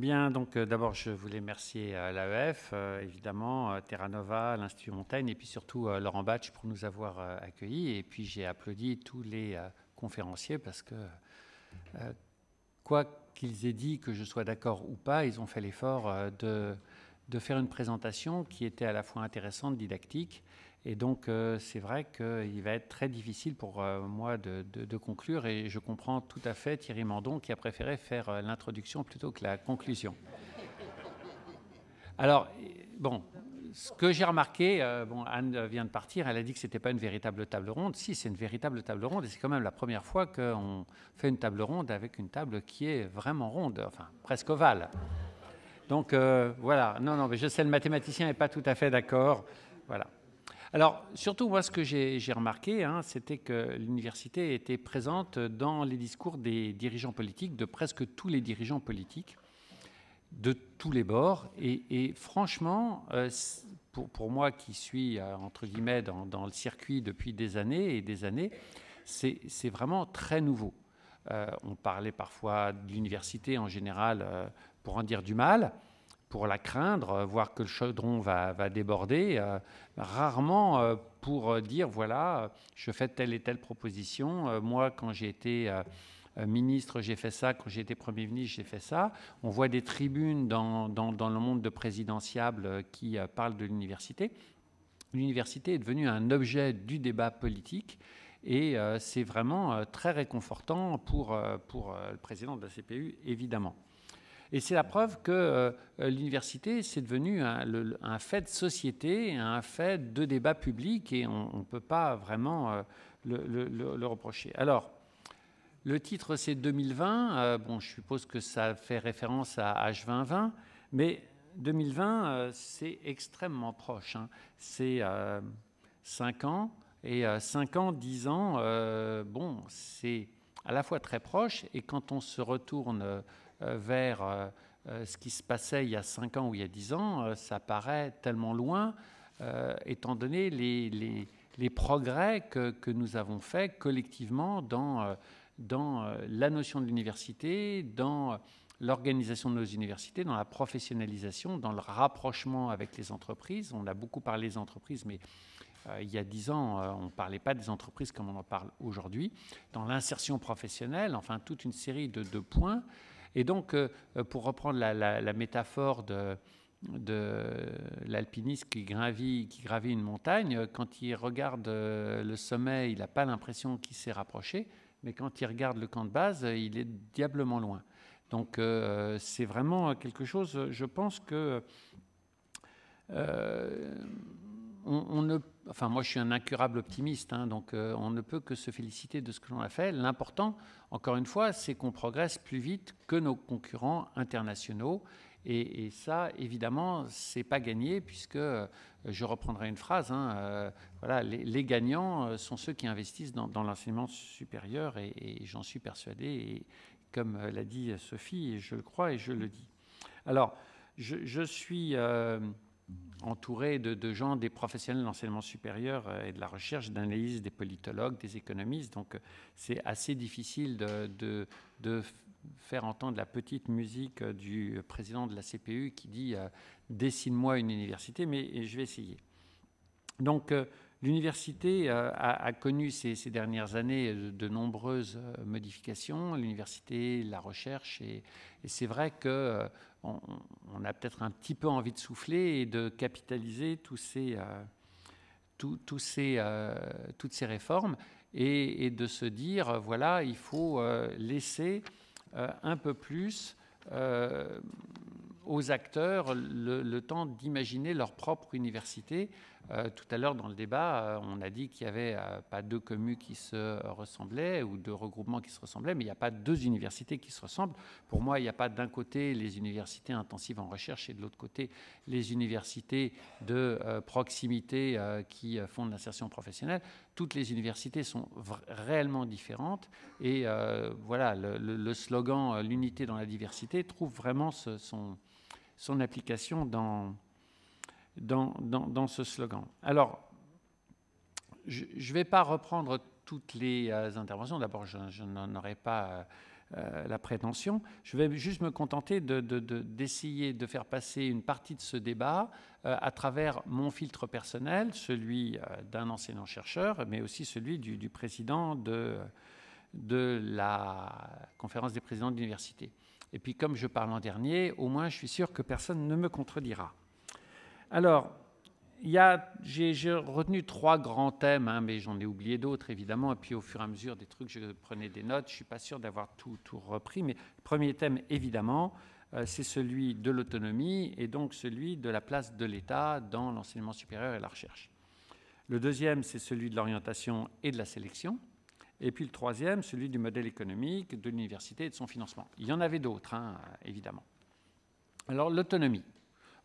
Bien, donc d'abord, je voulais remercier l'AEF, évidemment, Terra Nova, l'Institut Montaigne, et puis surtout Laurent Batch pour nous avoir accueillis. Et puis j'ai applaudi tous les conférenciers parce que, quoi qu'ils aient dit, que je sois d'accord ou pas, ils ont fait l'effort de faire une présentation qui était à la fois intéressante, didactique. Et donc, c'est vrai qu'il va être très difficile pour moi de conclure. Et je comprends tout à fait Thierry Mandon qui a préféré faire l'introduction plutôt que la conclusion. Alors, bon, ce que j'ai remarqué, bon, Anne vient de partir, elle a dit que ce n'était pas une véritable table ronde. Si, c'est une véritable table ronde, et c'est quand même la première fois qu'on fait une table ronde avec une table qui est vraiment ronde, enfin, presque ovale. Donc, voilà, non, mais je sais, le mathématicien n'est pas tout à fait d'accord. Voilà. Alors, surtout, moi, ce que j'ai remarqué, c'était que l'université était présente dans les discours des dirigeants politiques, de presque tous les dirigeants politiques, de tous les bords. Et franchement, pour moi qui suis, entre guillemets, dans le circuit depuis des années et des années, c'est vraiment très nouveau. On parlait parfois de l'université en général pour en dire du mal, pour la craindre, voir que le chaudron va déborder, rarement pour dire, voilà, je fais telle et telle proposition. Moi, quand j'ai été ministre, j'ai fait ça. Quand j'ai été Premier ministre, j'ai fait ça. On voit des tribunes dans le monde de présidentiable qui parlent de l'université. L'université est devenue un objet du débat politique. Et c'est vraiment très réconfortant pour le président de la CPU, évidemment. Et c'est la preuve que l'université, c'est devenu un fait de société, un fait de débat public, et on ne peut pas vraiment le reprocher. Alors, le titre, c'est 2020. Bon, je suppose que ça fait référence à H2020, mais 2020, c'est extrêmement proche. C'est 5 ans, et 5 ans, 10 ans, bon, c'est à la fois très proche, et quand on se retourne vers ce qui se passait il y a 5 ans ou il y a 10 ans, ça paraît tellement loin, étant donné les progrès que nous avons faits collectivement dans la notion de l'université, dans l'organisation de nos universités, dans la professionnalisation, dans le rapprochement avec les entreprises. On a beaucoup parlé des entreprises, mais il y a 10 ans, on ne parlait pas des entreprises comme on en parle aujourd'hui. Dans l'insertion professionnelle, enfin toute une série de points. Et donc, pour reprendre la métaphore de l'alpiniste qui gravit une montagne, quand il regarde le sommet, il n'a pas l'impression qu'il s'est rapproché, mais quand il regarde le camp de base, il est diablement loin. Donc, c'est vraiment quelque chose, je pense que enfin, moi, je suis un incurable optimiste, donc on ne peut que se féliciter de ce que l'on a fait. L'important, encore une fois, c'est qu'on progresse plus vite que nos concurrents internationaux. Et ça, évidemment, c'est pas gagné, puisque je reprendrai une phrase. Voilà, les gagnants sont ceux qui investissent dans l'enseignement supérieur, et j'en suis persuadé. Et comme l'a dit Sophie, je le crois et je le dis. Alors, je suis entouré de gens, des professionnels de l'enseignement supérieur et de la recherche, d'analyse, des politologues, des économistes. Donc, c'est assez difficile de faire entendre la petite musique du président de la CPU qui dit « Dessine-moi une université », mais je vais essayer. Donc, l'université a connu ces dernières années de nombreuses modifications, l'université, la recherche, et c'est vrai qu'on a peut-être un petit peu envie de souffler et de capitaliser toutes ces réformes, et de se dire, voilà, il faut laisser un peu plus aux acteurs le temps d'imaginer leur propre université. Tout à l'heure, dans le débat, on a dit qu'il n'y avait pas deux communes qui se ressemblaient ou deux regroupements qui se ressemblaient, mais il n'y a pas deux universités qui se ressemblent. Pour moi, il n'y a pas d'un côté les universités intensives en recherche et de l'autre côté les universités de proximité qui font de l'insertion professionnelle. Toutes les universités sont réellement différentes, et voilà, le slogan « l'unité dans la diversité » trouve vraiment son application dans ce slogan. Alors, je ne vais pas reprendre toutes les interventions. D'abord, je n'en aurai pas la prétention. Je vais juste me contenter d'essayer de faire passer une partie de ce débat à travers mon filtre personnel, celui d'un enseignant-chercheur, mais aussi celui du président de la conférence des présidents d'université. Et puis, comme je parle en dernier, au moins, je suis sûr que personne ne me contredira. Alors, j'ai retenu 3 grands thèmes, hein, mais j'en ai oublié d'autres, évidemment. Et puis, au fur et à mesure des trucs, je prenais des notes. Je ne suis pas sûr d'avoir tout repris. Mais le premier thème, évidemment, c'est celui de l'autonomie et donc celui de la place de l'État dans l'enseignement supérieur et la recherche. Le deuxième, c'est celui de l'orientation et de la sélection. Et puis le troisième, celui du modèle économique de l'université et de son financement. Il y en avait d'autres, hein, évidemment. Alors, l'autonomie.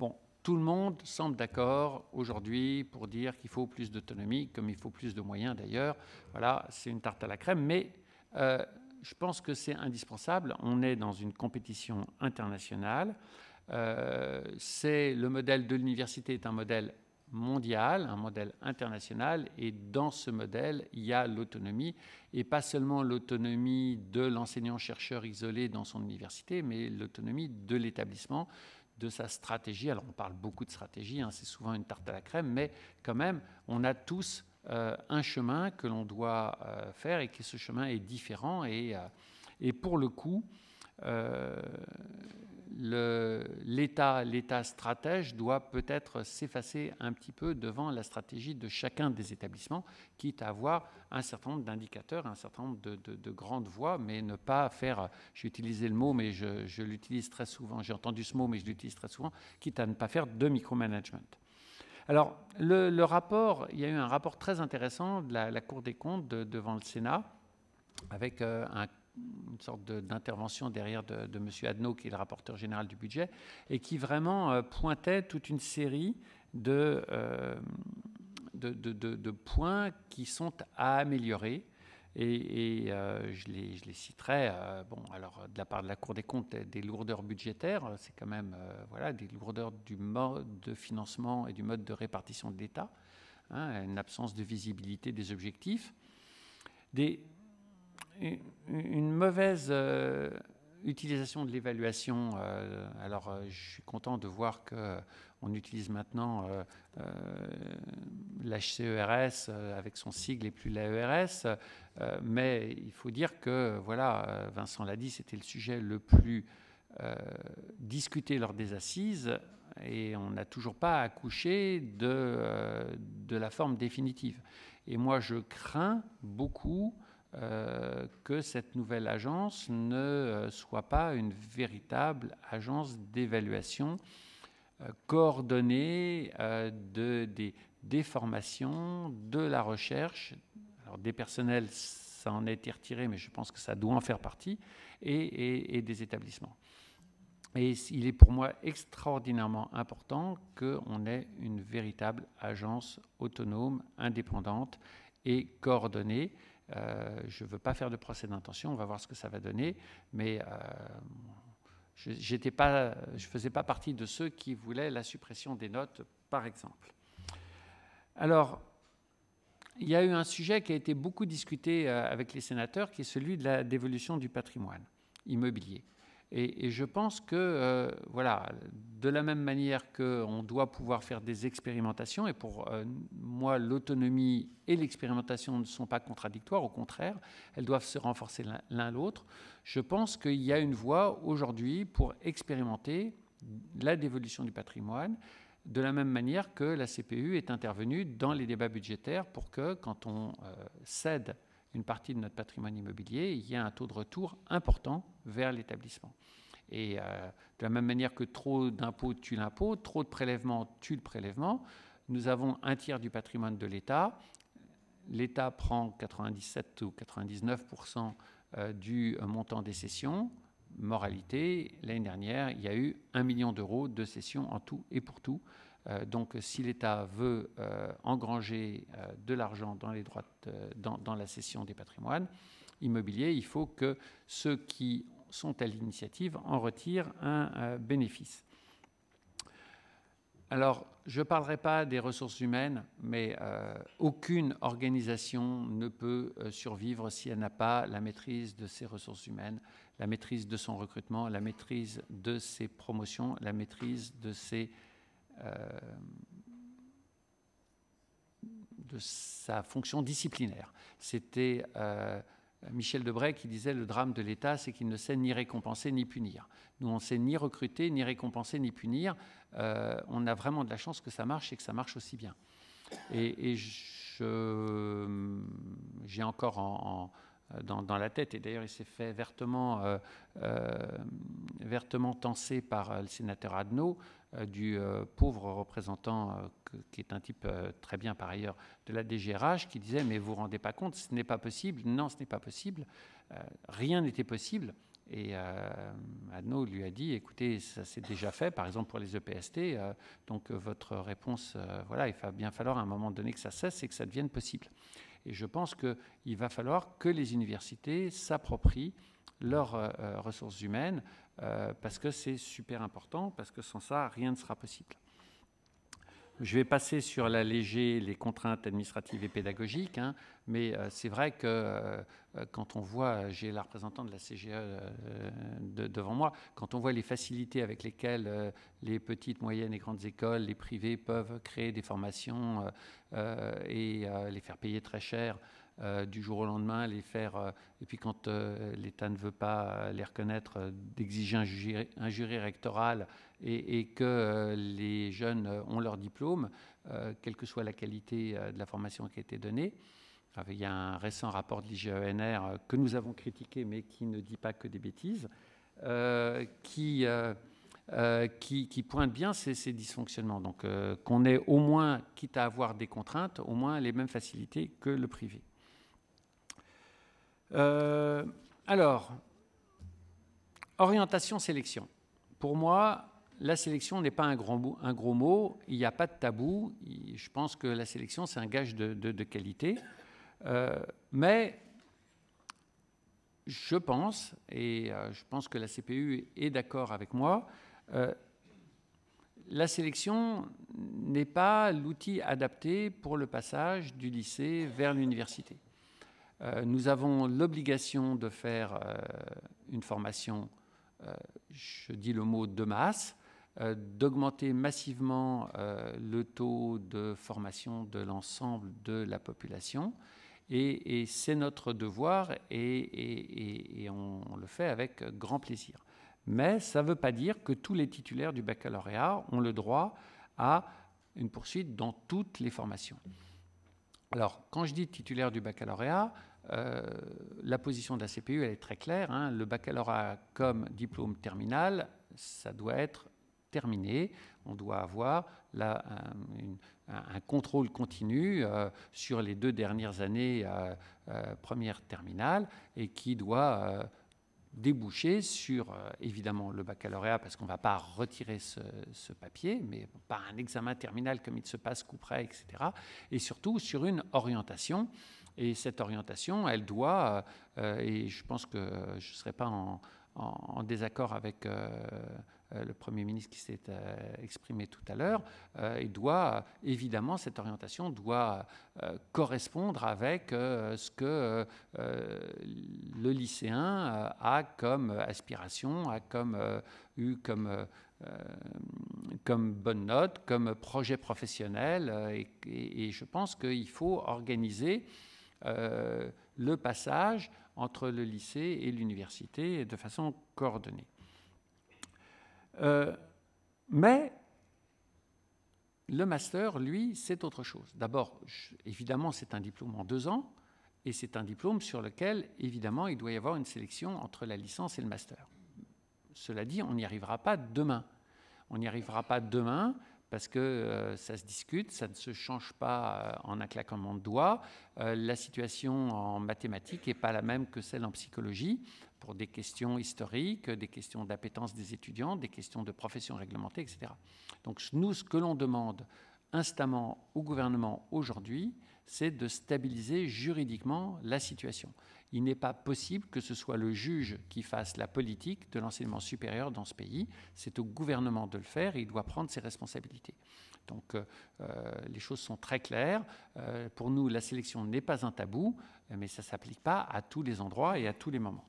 Bon, tout le monde semble d'accord aujourd'hui pour dire qu'il faut plus d'autonomie, comme il faut plus de moyens d'ailleurs. Voilà, c'est une tarte à la crème, mais je pense que c'est indispensable. On est dans une compétition internationale. Le modèle de l'université est un modèle mondial, un modèle international, et dans ce modèle, il y a l'autonomie, et pas seulement l'autonomie de l'enseignant-chercheur isolé dans son université, mais l'autonomie de l'établissement, de sa stratégie. Alors on parle beaucoup de stratégie, hein, c'est souvent une tarte à la crème, mais quand même, on a tous un chemin que l'on doit faire, et que ce chemin est différent, et pour le coup, l'État stratège doit peut-être s'effacer un petit peu devant la stratégie de chacun des établissements, quitte à avoir un certain nombre d'indicateurs, un certain nombre de grandes voies, mais ne pas faire, j'ai utilisé le mot, mais je l'utilise très souvent, j'ai entendu ce mot, mais je l'utilise très souvent, quitte à ne pas faire de micromanagement. Alors, le rapport, il y a eu un rapport très intéressant de la Cour des comptes devant le Sénat, avec une sorte d'intervention derrière de M. Adno, qui est le rapporteur général du budget, et qui vraiment pointait toute une série de points qui sont à améliorer. Et je les citerai. Bon, alors, de la part de la Cour des comptes, des lourdeurs budgétaires, c'est quand même voilà, des lourdeurs du mode de financement et du mode de répartition de l'État, hein, une absence de visibilité des objectifs, une mauvaise utilisation de l'évaluation. Alors, je suis content de voir qu'on utilise maintenant l'HCERS avec son sigle et plus l'AERS, mais il faut dire que, voilà, Vincent l'a dit, c'était le sujet le plus discuté lors des assises, et on n'a toujours pas accouché de la forme définitive. Et moi, je crains beaucoup que cette nouvelle agence ne soit pas une véritable agence d'évaluation coordonnée des formations, de la recherche. Alors, des personnels, ça en a été retiré, mais je pense que ça doit en faire partie, et des établissements. Et il est pour moi extraordinairement important qu'on ait une véritable agence autonome, indépendante et coordonnée. Je ne veux pas faire de procès d'intention, on va voir ce que ça va donner, mais je ne faisais pas partie de ceux qui voulaient la suppression des notes, par exemple. Alors, il y a eu un sujet qui a été beaucoup discuté avec les sénateurs, qui est celui de la dévolution du patrimoine immobilier. Et je pense que, voilà, de la même manière qu'on doit pouvoir faire des expérimentations, et pour moi, l'autonomie et l'expérimentation ne sont pas contradictoires, au contraire, elles doivent se renforcer l'un l'autre. Je pense qu'il y a une voie aujourd'hui pour expérimenter la dévolution du patrimoine, de la même manière que la CPU est intervenue dans les débats budgétaires pour que, quand on cède une partie de notre patrimoine immobilier, il y a un taux de retour important vers l'établissement. Et de la même manière que trop d'impôts tue l'impôt, trop de prélèvements tue le prélèvement, nous avons un tiers du patrimoine de l'État. L'État prend 97 ou 99% du montant des cessions. Moralité, l'année dernière, il y a eu 1 million d'euros de cessions en tout et pour tout. Donc, si l'État veut engranger de l'argent dans les droits dans la cession des patrimoines immobiliers, il faut que ceux qui sont à l'initiative en retirent un bénéfice. Alors, je ne parlerai pas des ressources humaines, mais aucune organisation ne peut survivre si elle n'a pas la maîtrise de ses ressources humaines, la maîtrise de son recrutement, la maîtrise de ses promotions, la maîtrise de sa fonction disciplinaire. C'était Michel Debré qui disait « Le drame de l'État, c'est qu'il ne sait ni récompenser ni punir ». Nous, on ne sait ni recruter, ni récompenser, ni punir. On a vraiment de la chance que ça marche et que ça marche aussi bien. Et j'ai encore dans la tête, et d'ailleurs il s'est fait vertement tancé par le sénateur Adnaud, du pauvre représentant, qui est un type très bien par ailleurs, de la DGRH, qui disait « Mais vous ne vous rendez pas compte, ce n'est pas possible. » Non, ce n'est pas possible. Rien n'était possible. Et Adnaud lui a dit « Écoutez, ça s'est déjà fait, par exemple pour les EPST, donc votre réponse, voilà, il va bien falloir à un moment donné que ça cesse et que ça devienne possible. » Et je pense qu'il va falloir que les universités s'approprient leurs ressources humaines, parce que c'est super important, parce que sans ça, rien ne sera possible. Je vais passer sur l'alléger les contraintes administratives et pédagogiques, hein, mais c'est vrai que quand on voit, j'ai la représentante de la CGE devant moi, quand on voit les facilités avec lesquelles les petites, moyennes et grandes écoles, les privés peuvent créer des formations et les faire payer très cher, du jour au lendemain, les faire, et puis quand l'État ne veut pas les reconnaître, d'exiger un jury rectoral et que les jeunes ont leur diplôme, quelle que soit la qualité de la formation qui a été donnée. Enfin, il y a un récent rapport de l'IGENR que nous avons critiqué, mais qui ne dit pas que des bêtises, qui pointe bien ces dysfonctionnements. Donc qu'on ait au moins, quitte à avoir des contraintes, au moins les mêmes facilités que le privé. Alors, orientation-sélection. Pour moi, la sélection n'est pas un gros mot, il n'y a pas de tabou. Je pense que la sélection, c'est un gage de qualité. Mais je pense, et je pense que la CPU est d'accord avec moi, la sélection n'est pas l'outil adapté pour le passage du lycée vers l'université. Nous avons l'obligation de faire une formation, je dis le mot de masse, d'augmenter massivement le taux de formation de l'ensemble de la population. Et c'est notre devoir et on le fait avec grand plaisir. Mais ça ne veut pas dire que tous les titulaires du baccalauréat ont le droit à une poursuite dans toutes les formations. Alors, quand je dis titulaire du baccalauréat, la position de la CPU, elle est très claire, hein. Le baccalauréat comme diplôme terminal, ça doit être terminé. On doit avoir un contrôle continu sur les 2 dernières années première terminale et qui doit déboucher sur, évidemment, le baccalauréat, parce qu'on ne va pas retirer ce papier, mais pas un examen terminal comme il se passe coup près, etc. Et surtout sur une orientation. Et cette orientation, elle doit, et je pense que je ne serai pas en désaccord avec le Premier ministre qui s'est exprimé tout à l'heure, évidemment, cette orientation doit correspondre avec ce que le lycéen a comme aspiration, a eu comme bonne note, comme projet professionnel. Et je pense qu'il faut organiser le passage entre le lycée et l'université de façon coordonnée. Mais le master, lui, c'est autre chose. D'abord, évidemment, c'est un diplôme en 2 ans, et c'est un diplôme sur lequel, évidemment, il doit y avoir une sélection entre la licence et le master. Cela dit, on n'y arrivera pas demain. On n'y arrivera pas demain parce que ça se discute, ça ne se change pas en un claquement de doigts. La situation en mathématiques n'est pas la même que celle en psychologie, pour des questions historiques, des questions d'appétence des étudiants, des questions de profession réglementée, etc. Donc nous, ce que l'on demande instamment au gouvernement aujourd'hui, c'est de stabiliser juridiquement la situation. Il n'est pas possible que ce soit le juge qui fasse la politique de l'enseignement supérieur dans ce pays. C'est au gouvernement de le faire et il doit prendre ses responsabilités. Donc les choses sont très claires. Pour nous, la sélection n'est pas un tabou, mais ça ne s'applique pas à tous les endroits et à tous les moments.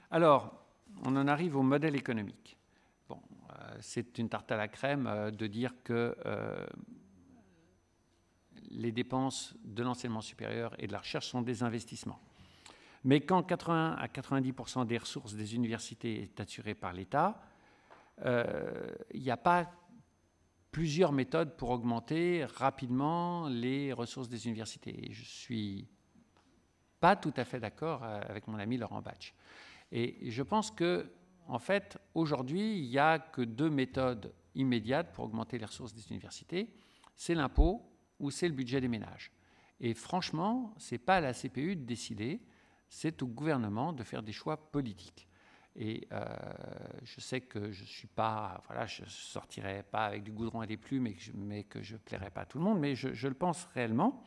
Alors, on en arrive au modèle économique. Bon, c'est une tarte à la crème de dire que les dépenses de l'enseignement supérieur et de la recherche sont des investissements. Mais quand 80 à 90% des ressources des universités est assurée par l'État, il n'y a pas plusieurs méthodes pour augmenter rapidement les ressources des universités. Et je ne suis pas tout à fait d'accord avec mon ami Laurent Batch. Et je pense que, en fait, aujourd'hui, il n'y a que deux méthodes immédiates pour augmenter les ressources des universités. C'est l'impôt ou c'est le budget des ménages. Et franchement, ce n'est pas à la CPU de décider, c'est au gouvernement de faire des choix politiques. Et je sais que je suis pas, voilà, je sortirai pas avec du goudron et des plumes, mais que je plairai pas à tout le monde, mais je le pense réellement.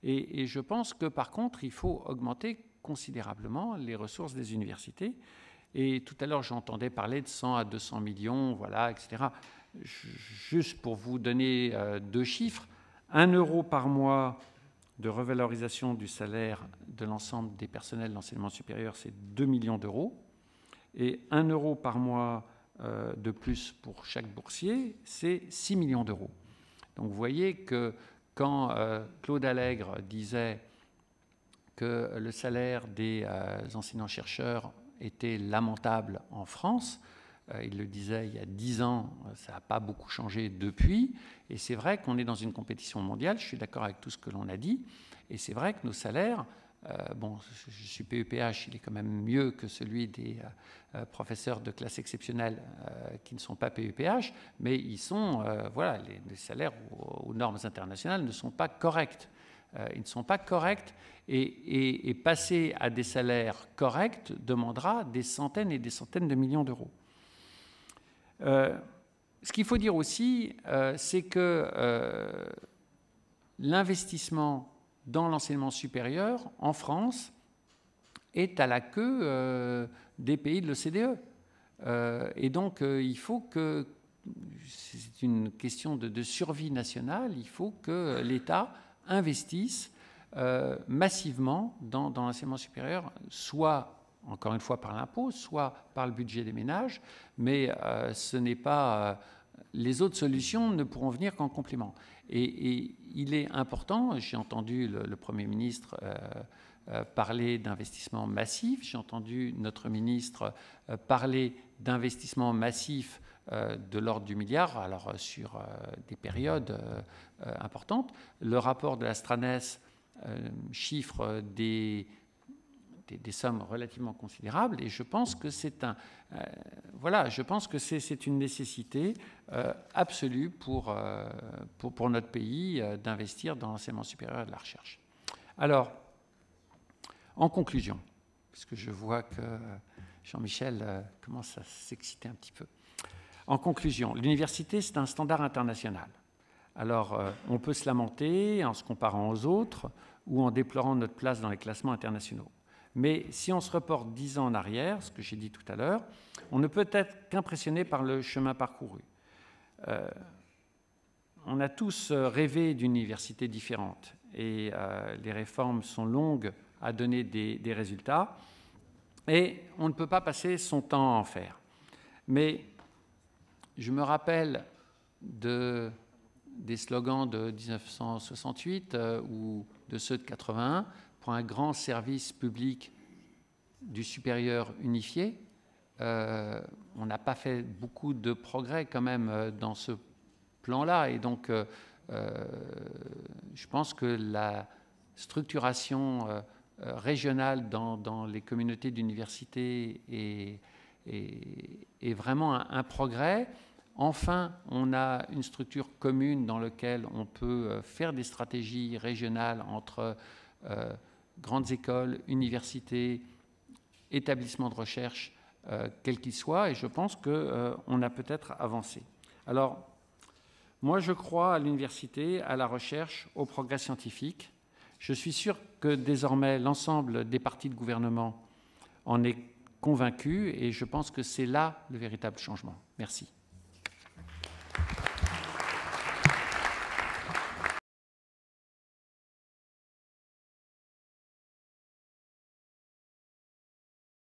Et je pense que par contre, il faut augmenter considérablement les ressources des universités. Et tout à l'heure, j'entendais parler de 100 à 200 millions, voilà, etc. Juste pour vous donner deux chiffres, 1 euro par mois de revalorisation du salaire de l'ensemble des personnels d'enseignement supérieur, c'est 2 millions d'euros. Et 1 euro par mois de plus pour chaque boursier, c'est 6 millions d'euros. Donc vous voyez que quand Claude Allègre disait que le salaire des enseignants-chercheurs était lamentable en France, il le disait il y a 10 ans, ça n'a pas beaucoup changé depuis. Et c'est vrai qu'on est dans une compétition mondiale, je suis d'accord avec tout ce que l'on a dit. Et c'est vrai que nos salaires, bon, je suis PEPH, il est quand même mieux que celui des professeurs de classe exceptionnelle qui ne sont pas PEPH, mais ils sont, voilà, les salaires aux normes internationales ne sont pas corrects. Ils ne sont pas corrects et passer à des salaires corrects demandera des centaines et des centaines de millions d'euros. Ce qu'il faut dire aussi, c'est que l'investissement dans l'enseignement supérieur en France est à la queue des pays de l'OCDE. Et donc, il faut que, c'est une question de survie nationale, il faut que l'État investisse massivement dans l'enseignement supérieur, soit encore une fois par l'impôt, soit par le budget des ménages, mais ce n'est pas... les autres solutions ne pourront venir qu'en complément. Et il est important, j'ai entendu le Premier ministre parler d'investissement massif, j'ai entendu notre ministre parler d'investissement massif de l'ordre du milliard, alors sur des périodes importantes. Le rapport de la Stranes chiffre des sommes relativement considérables, et je pense que c'est voilà, je pense que c'est une nécessité absolue pour notre pays d'investir dans l'enseignement supérieur et de la recherche. Alors, en conclusion, parce que je vois que Jean-Michel commence à s'exciter un petit peu. En conclusion, l'université, c'est un standard international. Alors, on peut se lamenter en se comparant aux autres ou en déplorant notre place dans les classements internationaux. Mais si on se reporte 10 ans en arrière, ce que j'ai dit tout à l'heure, on ne peut être qu'impressionné par le chemin parcouru. On a tous rêvé d'une université différente et les réformes sont longues à donner des résultats et on ne peut pas passer son temps à en faire. Mais je me rappelle des slogans de 1968 ou de ceux de 81 pour un grand service public du supérieur unifié. On n'a pas fait beaucoup de progrès quand même dans ce plan-là. Et donc, je pense que la structuration régionale dans les communautés d'université est vraiment un progrès. Enfin, on a une structure commune dans laquelle on peut faire des stratégies régionales entre grandes écoles, universités, établissements de recherche, quels qu'ils soient, et je pense qu'on a peut-être avancé. Alors, Moi, je crois à l'université, à la recherche, au progrès scientifique. Je suis sûr que désormais, l'ensemble des partis de gouvernement en est convaincu et je pense que c'est là le véritable changement. Merci.